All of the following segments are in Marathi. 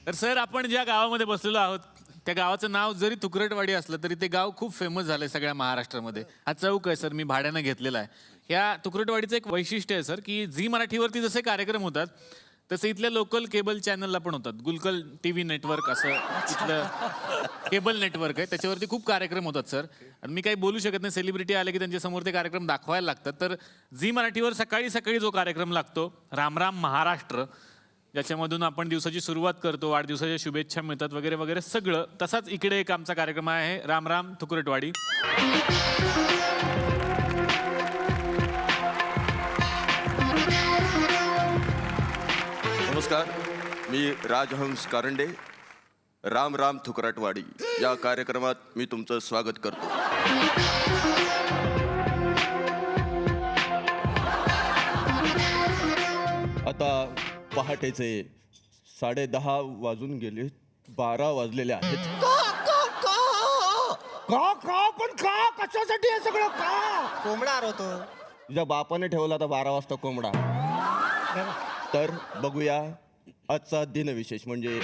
तर सर आपण ज्या गावामध्ये बसलेलो आहोत त्या गावाचं नाव जरी तुकरटवाडी असलं तरी ते गाव खूप फेमस झालंय सगळ्या महाराष्ट्रामध्ये. हा चौक आहे सर, मी भाड्यानं घेतलेला आहे. ह्या तुकरटवाडीचं एक वैशिष्ट्य आहे सर की झी मराठीवरती जसे कार्यक्रम होतात तसे इथल्या लोकल केबल चॅनलला पण होतात. गुलकल टीव्ही नेटवर्क असं इथलं केबल नेटवर्क आहे, त्याच्यावरती खूप कार्यक्रम होतात सर. आणि मी काही बोलू शकत नाही, सेलिब्रिटी आले की त्यांच्या समोर ते कार्यक्रम दाखवायला लागतात. तर झी मराठीवर सकाळी सकाळी जो कार्यक्रम लागतो राम राम महाराष्ट्र, ज्याच्यामधून आपण दिवसाची सुरुवात करतो, वाढदिवसाच्या शुभेच्छा मिळतात वगैरे वगैरे सगळं, तसाच इकडे एक आमचा कार्यक्रम आहे राम राम तुकरटवाडी. नमस्कार, मी राजहंस कारंडे. राम राम थुकराटवाडी या कार्यक्रमात मी तुमचं स्वागत करतो. आता पहाटेचे 10:30 वाजून गेले, 12 वाजलेले आहेत. पण का कशासाठी हे सगळं का? कोंबडा आरवतो. तुझ्या बापाने ठेवला आता 12 वाजता कोंबडा. तर बघूया आजचा दिनविशेष म्हणजे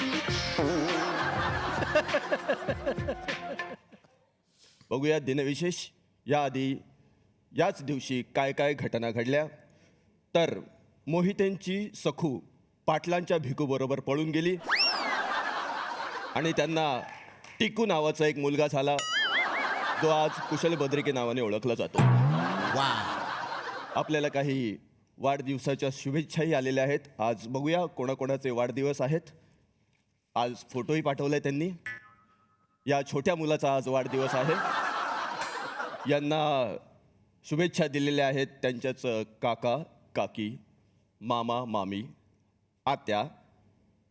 बघूया दिनविशेष. याआधी याच दिवशी काय काय घटना घडल्या. तर मोहितेंची सखू पाटलांच्या भिकूबरोबर पळून गेली आणि त्यांना टिकू नावाचा एक मुलगा झाला जो आज कुशल बद्रिके नावाने ओळखला जातो. आपल्याला काही वाढदिवसाच्या शुभेच्छाही आलेल्या आहेत. आज बघूया कोणाकोणाचे वाढदिवस आहेत. आज फोटोही पाठवलाय त्यांनी. या छोट्या मुलाचा आज वाढदिवस आहे. यांना शुभेच्छा दिलेल्या आहेत त्यांच्याच काका काकी, मामा मामी, आत्या,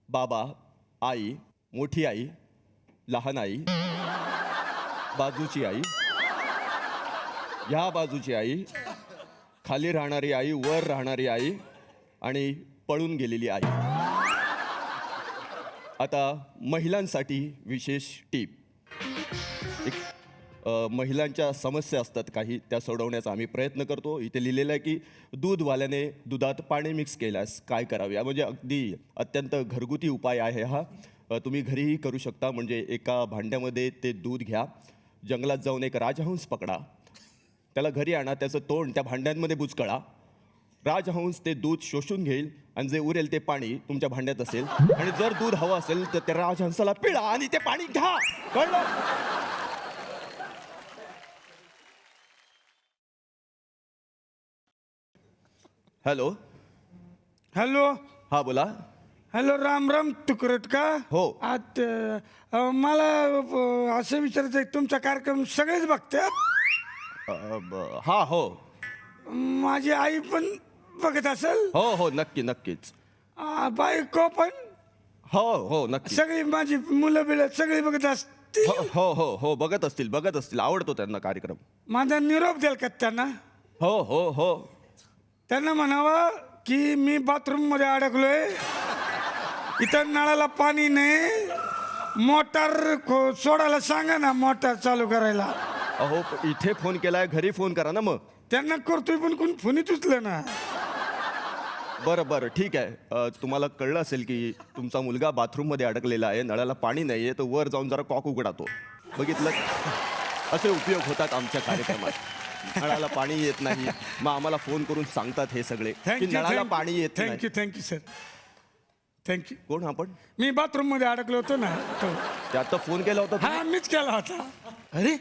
बाबा, आई, मोठी आई, लहान आई, बाजूची आई, ह्या बाजूची आई, खाली राहणारी आई, वर राहणारी आई आणि पळून गेलेली आई. आता महिलांसाठी विशेष टीप. महिलांच्या समस्या असतात काही, त्या सोडवण्याचा आम्ही प्रयत्न करतो. इथे लिहिलेलं आहे की दूधवाल्याने दुधात पाणी मिक्स केल्यास काय करावे. म्हणजे अगदी अत्यंत घरगुती उपाय आहे हा. तुम्ही घरीही करू शकता. म्हणजे एका भांड्यामध्ये ते दूध घ्या, जंगलात जाऊन एक राजहंस पकडा, त्याला घरी आणा, त्याचं तोंड त्या भांड्यांमध्ये बुचकळा. राजहंस ते दूध शोषून घेईल आणि जे उरेल ते पाणी तुमच्या भांड्यात असेल. आणि जर दूध हवं असेल तर त्या राजहंसाला पिळा आणि ते पाणी घ्या. कळलं? Hello hello. हा बोला. हॅलो, राम राम तुकरट का? हो. मला असं विचारायचं आहे, तुमचा कार्यक्रम सगळेच बघतात? हा हो माझी आई पण बघत असेल? हो हो नक्की नक्कीच. बायको पण? हो हो नक्की. सगळी माझी मुलं बिलं सगळी बघत असतील? हो हो हो हो बघत असतील. आवडतो त्यांना कार्यक्रम. माझा निरोप द्याल का त्यांना? हो हो हो. त्यांना म्हणावं की मी बाथरूम मध्ये अडकलोय, इथं नळाला पाणी नाही, मोटार सोडायला सांगा ना, मोटार चालू करायला. अहो इथे फोन केलाय, घरी फोन करा ना मग. त्यांना करतोय पण कोण फोनच उचलं ना. बरं बरं ठीक आहे. तुम्हाला कळलं असेल की तुमचा मुलगा बाथरूममध्ये अडकलेला आहे, नळाला पाणी नाही आहे, तर वर जाऊन जरा कॉक उघडातो. बघितलं, असे उपयोग होतात आमच्या कार्यक्रमात. नळाला पाणी येत नाही, मग आम्हाला फोन करून सांगतात हे सगळे की नळाला पाणी येत नाही. Thank you sir, thank you. कोण आपण? मी बाथरूम मध्ये अडकलो होतो ना, तो. ते आता फोन केला होता तुम्ही? हा मीच केला होता. अरे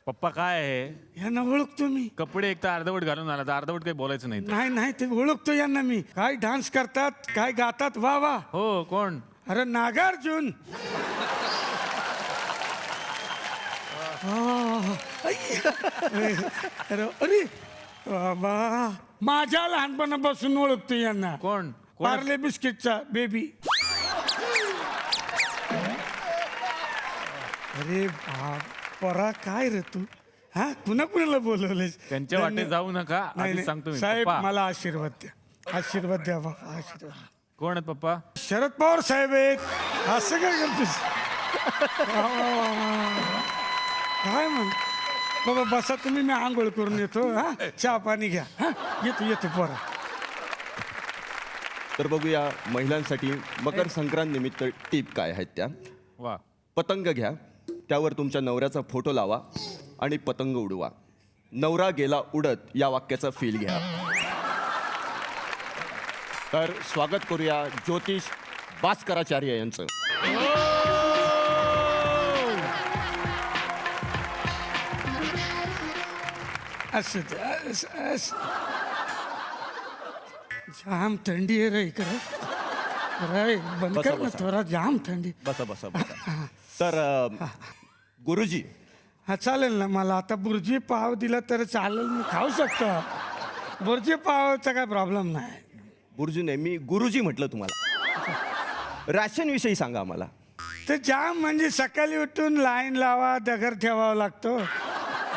पप्पा काय आहे, यांना ओळखतो मी. कपडे एक तर अर्धवट घालून आला, तर अर्धवट काही बोलायचं नाही. नाही ते ओळखतो यांना मी. काय डान्स करतात, काय गातात, वा वा. हो कोण? अरे नागार्जुन. अरे बाबा, माझ्या लहानपणापासून ओळखतो यांना. कोण? पार्ले बिस्किटचा बेबी. अरे परा काय रे तू? हा कुणाला बोलवलंयस? त्यांच्या वाटे जाऊ नका, आधीच सांगतो मी. साहेब पप्पा. मला आशीर्वाद द्या, आशीर्वाद द्या बाबा, आशीर्वाद. कोण आहेत पप्पा? शरद पवार साहेब आहेत. असं काय करतोस? काय म्हण बाबा, बसा तुम्ही, मी आंघोळ करून येतो. हा चहा पाणी घ्या. हा येतो पोरा. तर बघूया महिलांसाठी मकर संक्रांत निमित्त टीप काय आहेत त्या. वा. पतंग घ्या, त्यावर तुमच्या नवऱ्याचा फोटो लावा आणि पतंग उडवा. नवरा गेला उडत या वाक्याचा फील घ्या. तर स्वागत करूया ज्योतिष भास्कराचार्य यांचं. असं ते, जाम थंडी आहे रे इकडे. रे बंद बसा, कर ना बसा. थोडा, जाम थंडी. बसा बसा बसा. तर गुरुजी, हा चालेल ना, मला आता बुर्जी पाव दिला तर चालेल, मी खाऊ शकतो. बुर्जी पावचा काय प्रॉब्लेम नाही. गुरुजी नाही, मी गुरुजी म्हटलं तुम्हाला. राशन विषयी सांगा आम्हाला. ते जाम म्हणजे सकाळी उठून लाईन लावा, दगर ठेवावा लागतो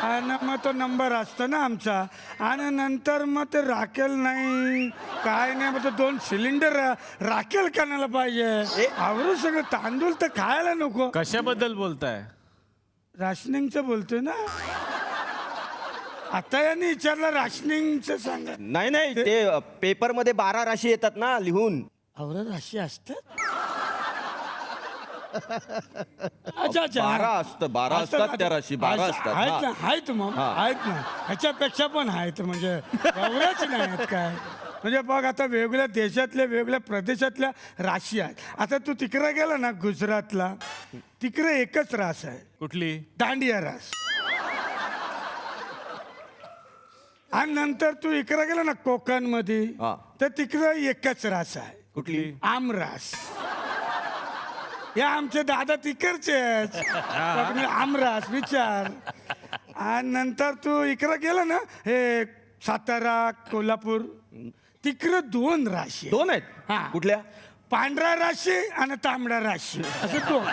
आणि मग तो नंबर असतो ना आमचा, आणि नंतर मग ते राखेल नाही काय नाही, मग तो 2 सिलेंडर राखेल करायला पाहिजे. आवरून सगळं तांदूळ तर खायला नको. कशाबद्दल बोलताय? राशनिंगचं बोलतोय ना आता. यांनी विचारलं राशनिंगचं सांगा. नाही नाही, ते पेपरमध्ये 12 राशी येतात ना लिहून. आवरा राशी असतात. अच्छा अच्छा, 12 असतं, 12 असतात त्या राशी, 12 असतात. आहेत हा. ना, आहेत मग, हा. आहेत ना, ह्याच्यापेक्षा पण आहेत, म्हणजे एवढ्याच नाही आहेत काय. म्हणजे बघ आता वेगवेगळ्या देशातल्या वेगवेगळ्या प्रदेशातल्या राशी आहेत. आता तू तिकडे गेला ना गुजरातला, तिकडे एकच रास आहे, कुठली? दांडिया रास. आणि नंतर तू इकडे गेला ना कोकण मध्ये, हा. तर तिकडे एकच रास आहे, कुठली? आमरास. या आमचे दादा तिकडचे आमरास विचार. आणि नंतर तू इकडे गेला ना, हे सातारा कोल्हापूर, तिकडे 2 राशी आहेत. 2 आहेत. हा. कुठल्या? पांढरा राशी आणि तांबडा राशी, असं 2.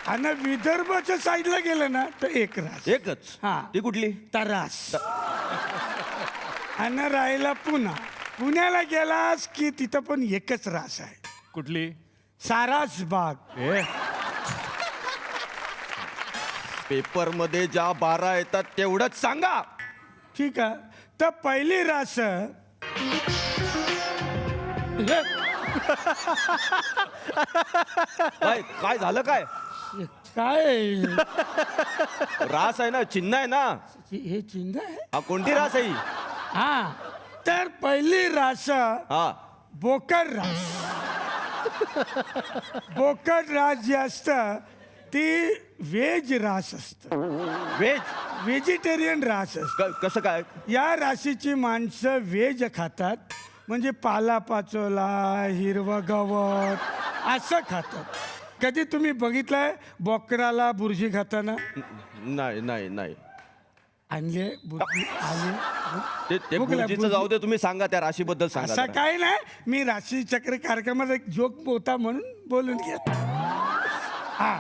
आणि विदर्भाच्या साईडला गेलं ना तर 1 रास. एकच. हा. ती कुठली? तरास. आणि राहिला पुणा. पुण्याला गेलास की तिथं पण एकच रास आहे, कुठली? सारास बाग. पेपरमध्ये ज्या 12 येतात तेवढंच सांगा. ठीक आहे, तर पहिली रास काय काय झालं काय? काय रास आहे ना, चिन्ह आहे ना. हे चिन्ह आहे. हा, कोणती रास आहे ही? हा, तर पहिली रास हा. बोकड रास. बोकड रास जी असतं ती व्हेज रास असतं, व्हेज. व्हेजिटेरियन रास असतं. कसं काय? या राशीची माणसं व्हेज खातात, म्हणजे पालापाचोला, हिरवं गवत असं खातात. कधी तुम्ही बघितलंय बोकडाला बुर्जी खाताना? नाही नाही नाही. आणले बुर्जी आले. ते भूक लागली. बुर्जीचं जाऊ दे, तुम्ही सांगा त्या राशीबद्दल सांगा असं जरा. काय नाही, मी राशी चक्र कार्यक्रमात एक जोक होता म्हणून बोलून घेत. हा,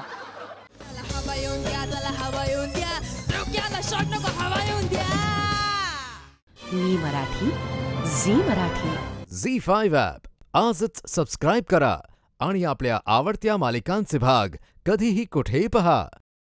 चला हवा येऊन द्या, चला हवा येऊन द्या, डोक्याला शॉट नको, हवा येऊन द्या. मी मराठी, झी मराठी. झी5 ॲप आजच सबस्क्राईब करा आणि आपल्या आवडत्या मालिकांचे भाग कधीही कुठेही पहा.